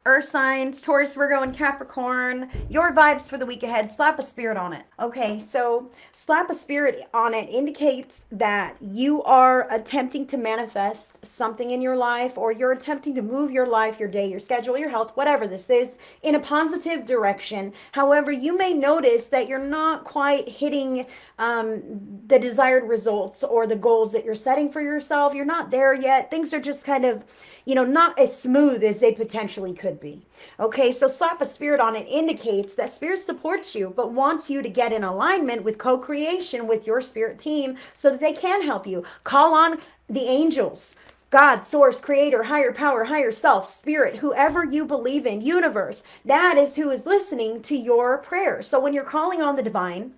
Earth signs, Taurus, Virgo, and Capricorn. Your vibes for the week ahead. Slap a spirit on it. Okay, so slap a spirit on it indicates that you are attempting to manifest something in your life, or you're attempting to move your life, your day, your schedule, your health, whatever this is, in a positive direction. However, you may notice that you're not quite hitting the desired results or the goals that you're setting for yourself. You're not there yet. Things are just kind of, not as smooth as they potentially could be. Okay, so slap a spirit on it indicates that spirit supports you, but wants you to get in alignment with co-creation with your spirit team so that they can help you. Call on the angels, God, source, creator, higher power, higher self, spirit, whoever you believe in, universe. That is who is listening to your prayers. So when you're calling on the divine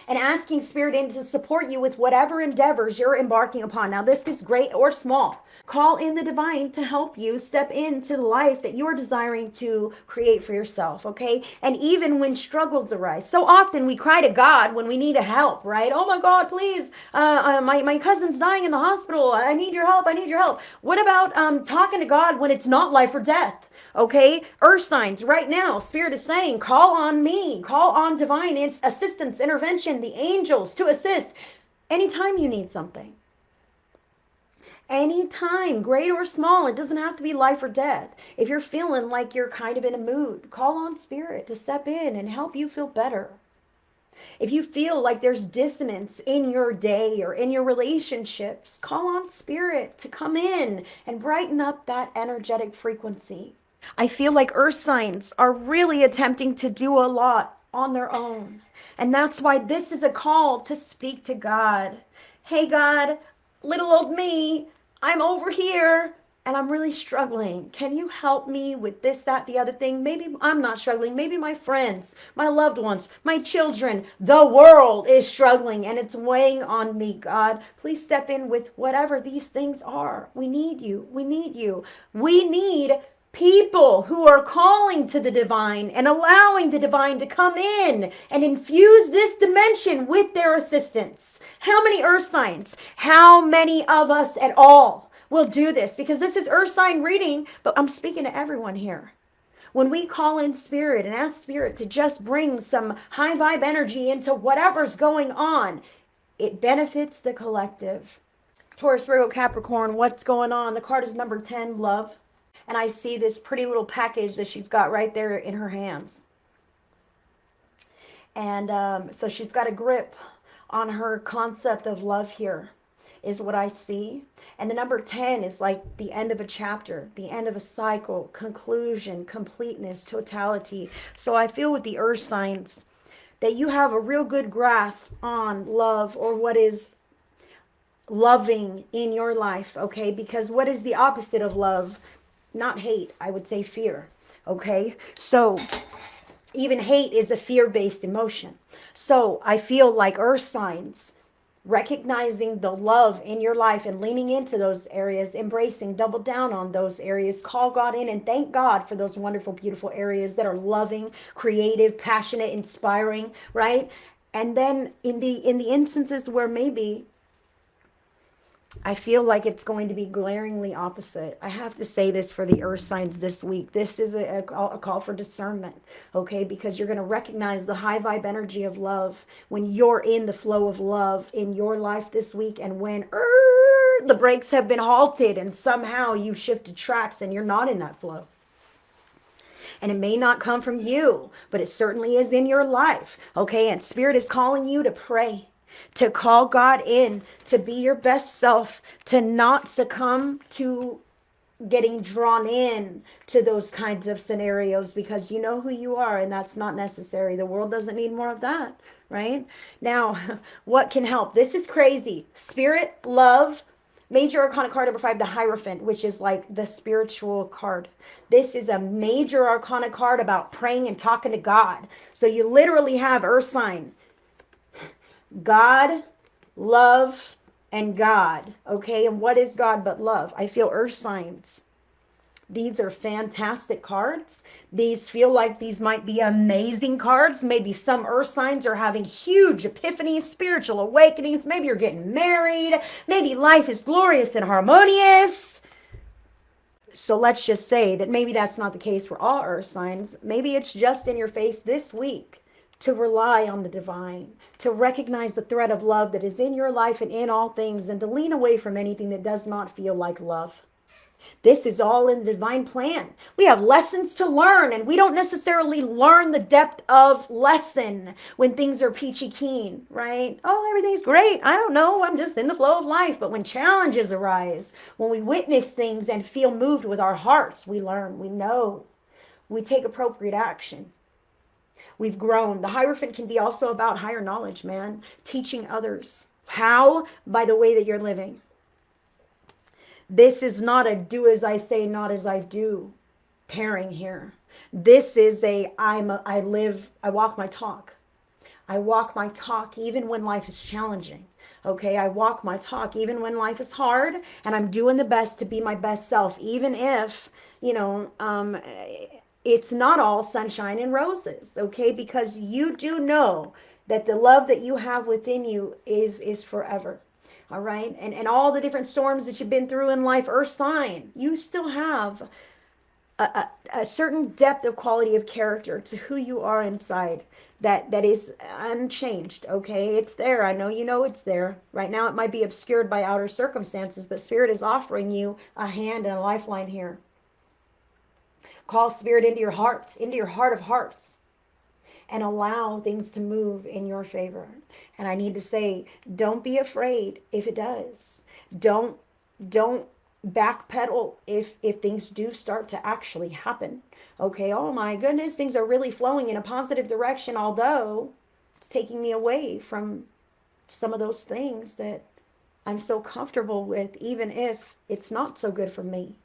and asking spirit in to support you with whatever endeavors you're embarking upon. Now, this is great or small. Call in the divine to help you step into the life that you're desiring to create for yourself, okay? And even when struggles arise. So often we cry to God when we need a help, right? Oh my God, please, my cousin's dying in the hospital. I need your help, I need your help. What about talking to God when it's not life or death? Okay, earth signs right now, spirit is saying, call on me, call on divine assistance, intervention, the angels to assist anytime you need something. Anytime, great or small, it doesn't have to be life or death. If you're feeling like you're kind of in a mood, call on spirit to step in and help you feel better. If you feel like there's dissonance in your day or in your relationships, call on spirit to come in and brighten up that energetic frequency. I feel like earth signs are really attempting to do a lot on their own. And that's why this is a call to speak to God. Hey God, little old me, I'm over here and I'm really struggling. Can you help me with this, that, the other thing? Maybe I'm not struggling. Maybe my friends, my loved ones, my children, the world is struggling and it's weighing on me. God, please step in with whatever these things are. We need you. We need you. We need people who are calling to the divine and allowing the divine to come in and infuse this dimension with their assistance. How many earth signs? How many of us at all will do this? Because this is earth sign reading, but I'm speaking to everyone here. When we call in spirit and ask spirit to just bring some high vibe energy into whatever's going on, it benefits the collective. Taurus, Virgo, Capricorn, what's going on? The card is number 10, love. And I see this pretty little package that she's got right there in her hands. And so she's got a grip on her concept of love here, is what I see. And the number 10 is like the end of a chapter, the end of a cycle, conclusion, completeness, totality. So I feel with the earth signs that you have a real good grasp on love, or what is loving in your life, okay? Because what is the opposite of love? Not hate, I would say fear, okay? So even hate is a fear-based emotion. So I feel like earth signs, recognizing the love in your life and leaning into those areas, embracing, double down on those areas, call God in and thank God for those wonderful, beautiful areas that are loving, creative, passionate, inspiring, right? And then in the instances where maybe I feel like it's going to be glaringly opposite. I have to say this for the earth signs this week. This is a call for discernment, okay? Because you're going to recognize the high vibe energy of love when you're in the flow of love in your life this week, and when the brakes have been halted and somehow you shifted tracks and you're not in that flow. And it may not come from you, but it certainly is in your life, okay? And spirit is calling you to pray, to call God in, to be your best self, to not succumb to getting drawn in to those kinds of scenarios, because you know who you are and that's not necessary. The world doesn't need more of that, right? Now, what can help? This is crazy. Spirit, love, major arcana card number 5, the Hierophant, which is like the spiritual card. This is a major arcana card about praying and talking to God. So you literally have earth sign, God, love, and God, okay? And what is God but love? I feel earth signs. These are fantastic cards. These feel like these might be amazing cards. Maybe some earth signs are having huge epiphanies, spiritual awakenings. Maybe you're getting married. Maybe life is glorious and harmonious. So let's just say that maybe that's not the case for all earth signs. Maybe it's just in your face this week to rely on the divine, to recognize the thread of love that is in your life and in all things, and to lean away from anything that does not feel like love. This is all in the divine plan. We have lessons to learn, and we don't necessarily learn the depth of lesson when things are peachy keen, right? Oh, everything's great. I don't know. I'm just in the flow of life. But when challenges arise, when we witness things and feel moved with our hearts, we learn, we know, we take appropriate action. We've grown. The Hierophant can be also about higher knowledge, man. Teaching others. How? By the way that you're living. This is not a do as I say, not as I do pairing here. This is I walk my talk. I walk my talk even when life is challenging. Okay, I walk my talk even when life is hard, and I'm doing the best to be my best self, even if, it's not all sunshine and roses, okay? Because you do know that the love that you have within you is forever. All right. And all the different storms that you've been through in life, earth sign, you still have a certain depth of quality of character to who you are inside that is unchanged. Okay. It's there. I know you know it's there. Right now it might be obscured by outer circumstances, but Spirit is offering you a hand and a lifeline here. Call Spirit into your heart of hearts, and allow things to move in your favor. And I need to say, don't be afraid if it does. Don't backpedal if things do start to actually happen. Okay, oh my goodness, things are really flowing in a positive direction, although it's taking me away from some of those things that I'm so comfortable with, even if it's not so good for me.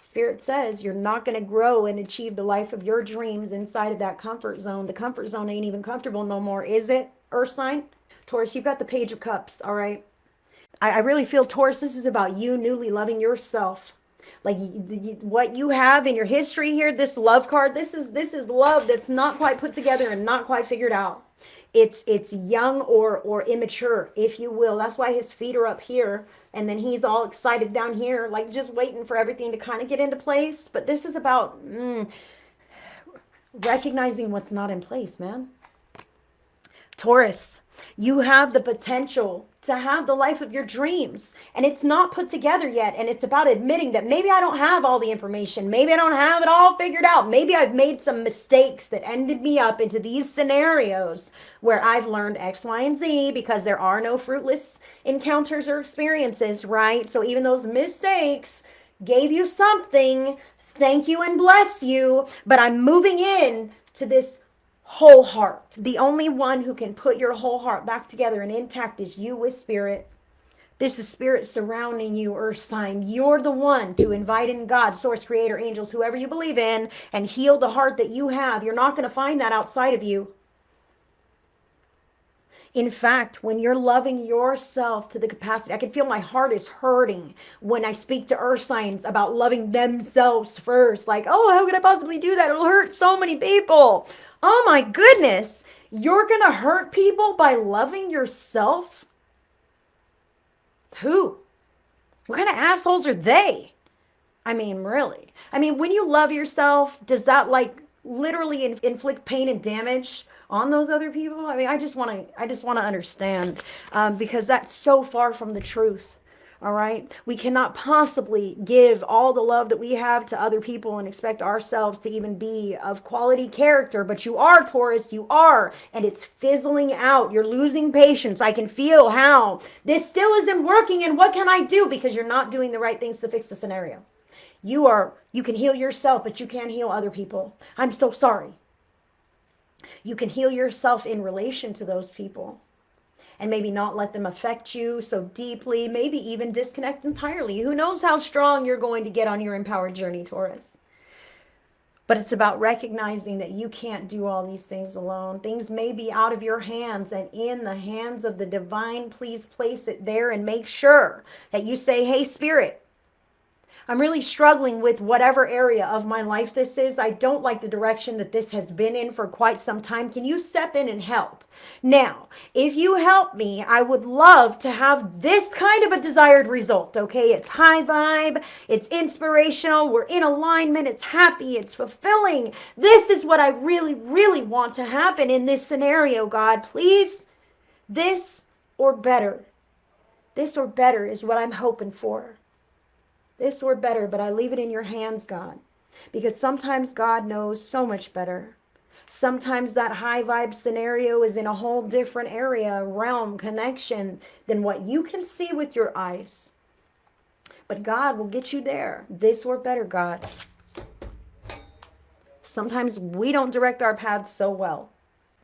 Spirit says you're not going to grow and achieve the life of your dreams inside of that comfort zone. The comfort zone ain't even comfortable no more, is it, Earth sign? Taurus, you've got the Page of Cups, all right? I really feel, Taurus, this is about you newly loving yourself. Like what you have in your history here, this love card, this is love that's not quite put together and not quite figured out. It's young or immature, if you will. That's why his feet are up here, and then he's all excited down here, like just waiting for everything to kind of get into place. But this is about recognizing what's not in place, man. Taurus, you have the potential to have the life of your dreams, and it's not put together yet. And it's about admitting that maybe I don't have all the information. Maybe I don't have it all figured out. Maybe I've made some mistakes that ended me up into these scenarios where I've learned X, Y, and Z, because there are no fruitless encounters or experiences, right? So even those mistakes gave you something. Thank you and bless you. But I'm moving in to this whole heart. The only one who can put your whole heart back together and intact is you with Spirit. This is Spirit surrounding you, Earth sign. You're the one to invite in God, Source, Creator, angels, whoever you believe in, and heal the heart that you have. You're not going to find that outside of you. In fact, when you're loving yourself to the capacity, I can feel my heart is hurting when I speak to earth signs about loving themselves first. Like, oh, how could I possibly do that? It'll hurt so many people. Oh my goodness. You're going to hurt people by loving yourself? Who? What kind of assholes are they? I mean, really? I mean, when you love yourself, does that like literally inflict pain and damage on those other people? I mean, I just want to understand, because that's so far from the truth. All right. We cannot possibly give all the love that we have to other people and expect ourselves to even be of quality character. But you are, Taurus, you are. And it's fizzling out. You're losing patience. I can feel how this still isn't working. And what can I do? Because you're not doing the right things to fix the scenario. You can heal yourself, but you can't heal other people. I'm so sorry. You can heal yourself in relation to those people, and maybe not let them affect you so deeply, maybe even disconnect entirely. Who knows how strong you're going to get on your empowered journey, Taurus. But it's about recognizing that you can't do all these things alone. Things may be out of your hands and in the hands of the divine. Please place it there and make sure that you say, hey, Spirit, I'm really struggling with whatever area of my life this is. I don't like the direction that this has been in for quite some time. Can you step in and help? Now, if you help me, I would love to have this kind of a desired result, okay? It's high vibe, it's inspirational, we're in alignment, it's happy, it's fulfilling. This is what I really, really want to happen in this scenario, God. Please, this or better. This or better is what I'm hoping for. This or better, but I leave it in your hands, God. Because sometimes God knows so much better. Sometimes that high vibe scenario is in a whole different area, realm, connection than what you can see with your eyes. But God will get you there. This or better, God. Sometimes we don't direct our paths so well.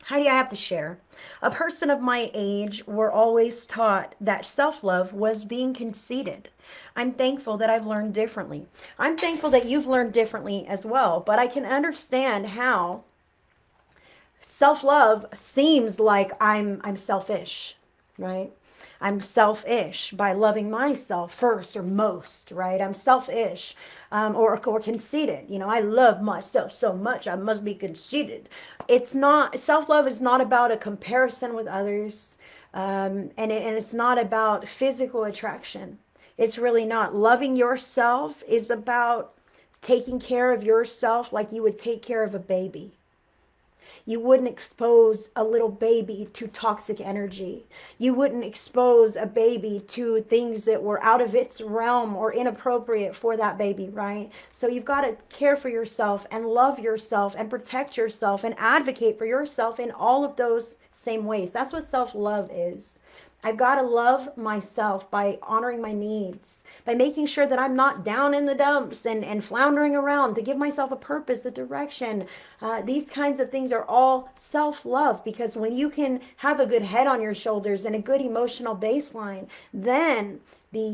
How do I have to share? A person of my age were always taught that self-love was being conceited. I'm thankful that I've learned differently. I'm thankful that you've learned differently as well, but I can understand how self-love seems like I'm selfish, right? I'm selfish by loving myself first or most, right? I'm selfish or conceited. You know, I love myself so much, I must be conceited. It's not, self-love is not about a comparison with others, and it's not about physical attraction. It's really not. Loving yourself is about taking care of yourself like you would take care of a baby. You wouldn't expose a little baby to toxic energy. You wouldn't expose a baby to things that were out of its realm or inappropriate for that baby, right? So you've got to care for yourself and love yourself and protect yourself and advocate for yourself in all of those same ways. That's what self-love is. I've got to love myself by honoring my needs, by making sure that I'm not down in the dumps and floundering around, to give myself a purpose, a direction. These kinds of things are all self-love, because when you can have a good head on your shoulders and a good emotional baseline, then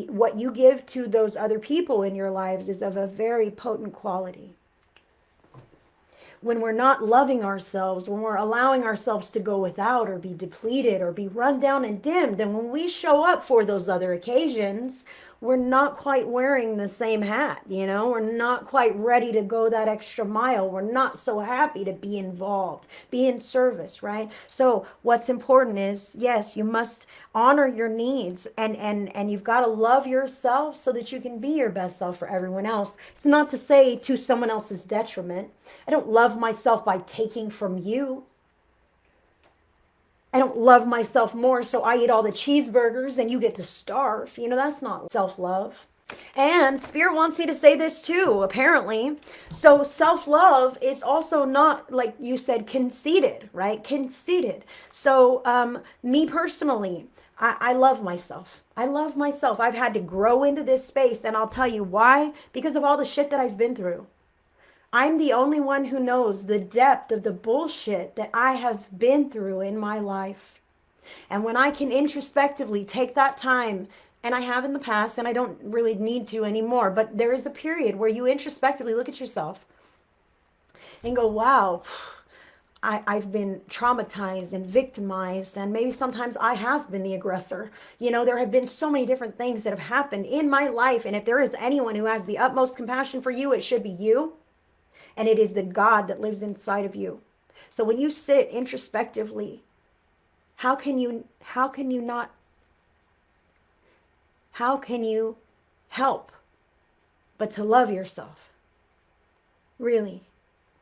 what you give to those other people in your lives is of a very potent quality. When we're not loving ourselves, when we're allowing ourselves to go without or be depleted or be run down and dimmed, then when we show up for those other occasions, we're not quite wearing the same hat, you know? We're not quite ready to go that extra mile. We're not so happy to be involved, be in service, right? So what's important is, yes, you must honor your needs, and you've got to love yourself so that you can be your best self for everyone else. It's not to say to someone else's detriment. I don't love myself by taking from you. I don't love myself more so I eat all the cheeseburgers and you get to starve. You know, that's not self-love. And Spirit wants me to say this too, apparently. So self-love is also not, like you said, conceited, right? Conceited. So me personally, I love myself. I love myself. I've had to grow into this space, and I'll tell you why. Because of all the shit that I've been through. I'm the only one who knows the depth of the bullshit that I have been through in my life. And when I can introspectively take that time, and I have in the past, and I don't really need to anymore, but there is a period where you introspectively look at yourself and go, wow, I've been traumatized and victimized, and maybe sometimes I have been the aggressor. You know, there have been so many different things that have happened in my life, and if there is anyone who has the utmost compassion for you, it should be you. And it is the God that lives inside of you. So when you sit introspectively, how can you help but to love yourself? Really.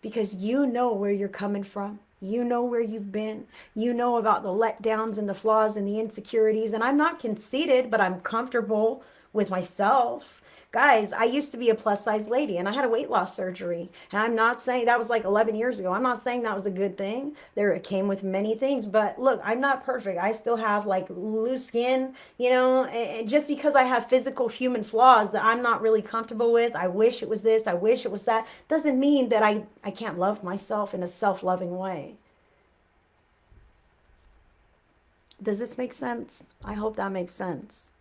Because you know where you're coming from. You know where you've been. You know about the letdowns and the flaws and the insecurities. And I'm not conceited, but I'm comfortable with myself. Guys, I used to be a plus size lady, and I had a weight loss surgery. And I'm not saying that was like 11 years ago. I'm not saying that was a good thing. It came with many things, but look, I'm not perfect. I still have like loose skin, you know, and just because I have physical human flaws that I'm not really comfortable with, I wish it was this, I wish it was that, doesn't mean that I can't love myself in a self-loving way. Does this make sense? I hope that makes sense.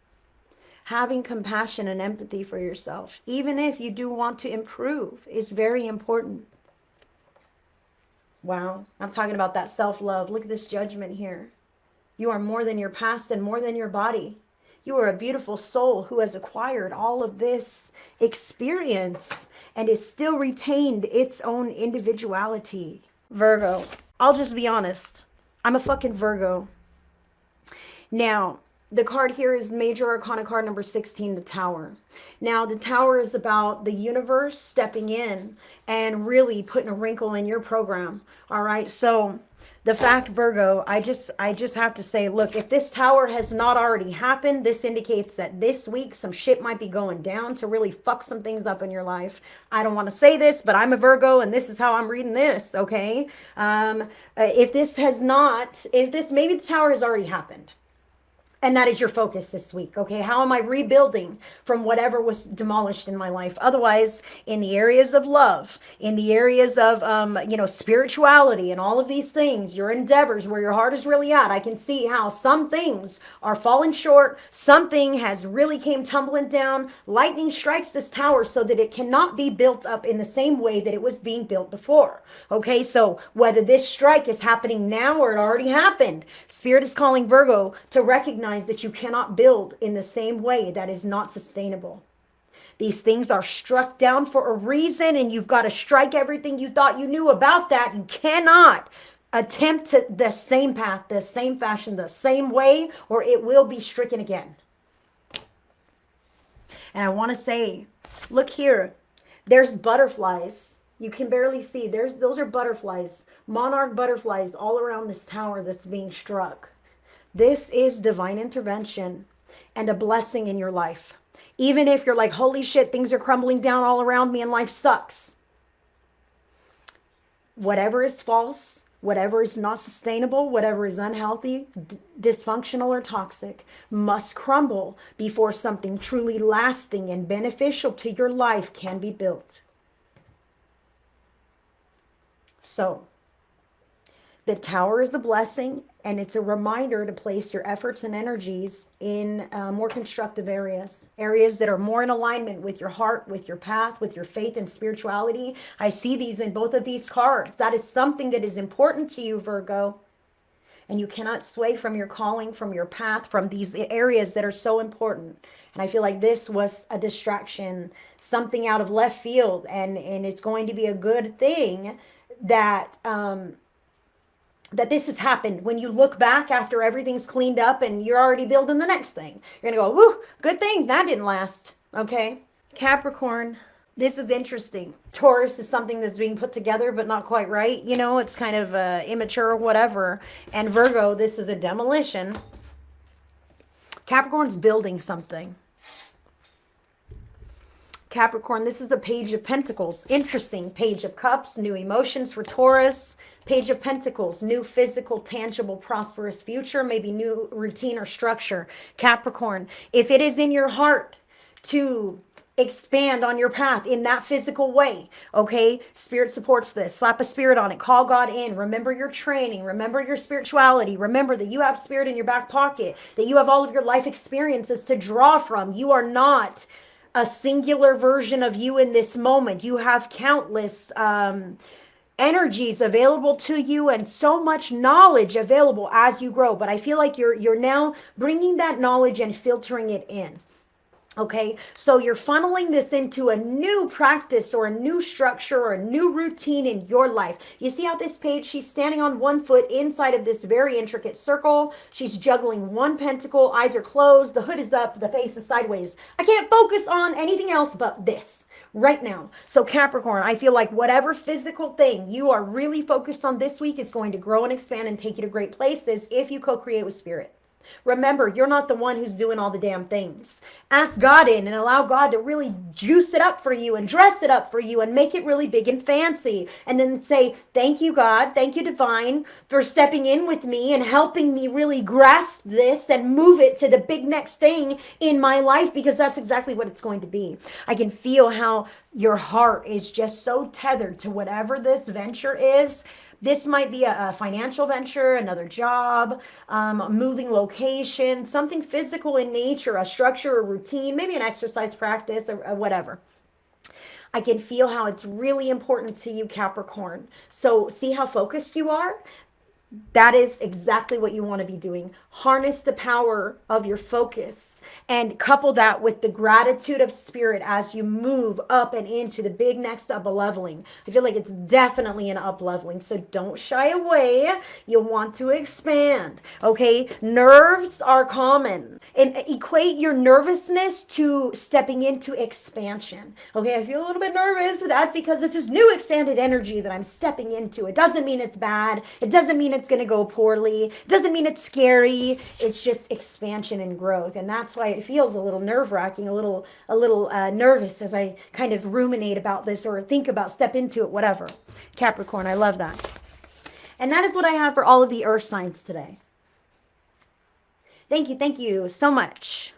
Having compassion and empathy for yourself, even if you do want to improve, is very important. Wow, I'm talking about that self-love. Look at this judgment here. You are more than your past and more than your body. You are a beautiful soul who has acquired all of this experience and is still retained its own individuality. Virgo, I'll just be honest. I'm a fucking Virgo. Now, the card here is Major Arcana card number 16, the Tower. Now, the Tower is about the universe stepping in and really putting a wrinkle in your program. All right. So the fact, Virgo, I just have to say, look, if this Tower has not already happened, this indicates that this week some shit might be going down to really fuck some things up in your life. I don't want to say this, but I'm a Virgo and this is how I'm reading this. Okay. If maybe the Tower has already happened. And that is your focus this week, okay? How am I rebuilding from whatever was demolished in my life? Otherwise, in the areas of love, in the areas of, spirituality and all of these things, your endeavors, where your heart is really at, I can see how some things are falling short. Something has really came tumbling down. Lightning strikes this tower so that it cannot be built up in the same way that it was being built before, okay? So whether this strike is happening now or it already happened, Spirit is calling Virgo to recognize that you cannot build in the same way. That is not sustainable. These things are struck down for a reason, and you've got to strike everything you thought you knew about that. You cannot attempt to the same path, the same fashion, the same way, or it will be stricken again. And I want to say, look here, there's butterflies. You can barely see. Those are butterflies, monarch butterflies all around this tower that's being struck. This is divine intervention and a blessing in your life. Even if you're like, holy shit, things are crumbling down all around me and life sucks. Whatever is false, whatever is not sustainable, whatever is unhealthy, dysfunctional, or toxic must crumble before something truly lasting and beneficial to your life can be built. So, the Tower is a blessing, and it's a reminder to place your efforts and energies in more constructive areas that are more in alignment with your heart, with your path, with your faith and spirituality. I see these in both of these cards. That is something that is important to you, Virgo. And you cannot sway from your calling, from your path, from these areas that are so important. And I feel like this was a distraction, something out of left field, and it's going to be a good thing that that this has happened. When you look back after everything's cleaned up and you're already building the next thing, you're gonna go, woo, good thing that didn't last. Okay. Capricorn, this is interesting. Taurus is something that's being put together but not quite right. You know, it's kind of immature or whatever. And Virgo, this is a demolition. Capricorn's building something. Capricorn, this is the Page of Pentacles. Interesting. Page of Cups, new emotions for Taurus. Page of Pentacles, new physical, tangible, prosperous future, maybe new routine or structure. Capricorn, if it is in your heart to expand on your path in that physical way, okay, Spirit supports this. Slap a spirit on it. Call God in. Remember your training. Remember your spirituality. Remember that you have Spirit in your back pocket, that you have all of your life experiences to draw from. You are not a singular version of you in this moment. You have countless energies available to you and so much knowledge available as you grow. But I feel like you're now bringing that knowledge and filtering it in. Okay, so you're funneling this into a new practice or a new structure or a new routine in your life. You see how this page, she's standing on one foot inside of this very intricate circle. She's juggling one pentacle, eyes are closed, the hood is up, the face is sideways. I can't focus on anything else but this right now. So Capricorn, I feel like whatever physical thing you are really focused on this week is going to grow and expand and take you to great places if you co-create with Spirit. Remember, you're not the one who's doing all the damn things. Ask God in and allow God to really juice it up for you and dress it up for you and make it really big and fancy. And then say, thank you, God. Thank you, Divine, for stepping in with me and helping me really grasp this and move it to the big next thing in my life, because that's exactly what it's going to be. I can feel how your heart is just so tethered to whatever this venture is. This might be a financial venture, another job, moving location, something physical in nature, a structure, a routine, maybe an exercise practice or whatever. I can feel how it's really important to you, Capricorn. So see how focused you are? That is exactly what you want to be doing. Harness the power of your focus and couple that with the gratitude of spirit as you move up and into the big next up leveling. I feel like it's definitely an up leveling, so don't shy away. You'll want to expand. Okay, nerves are common, and equate your nervousness to stepping into expansion. Okay, I feel a little bit nervous. That's because this is new expanded energy that I'm stepping into. It doesn't mean it's bad. It doesn't mean it's going to go poorly. It doesn't mean it's scary. It's just expansion and growth, and that's why it feels a little nerve-wracking, a little nervous as I kind of ruminate about this or think about step into it, whatever. Capricorn, I love that. And that is what I have for all of the earth signs today. Thank you so much.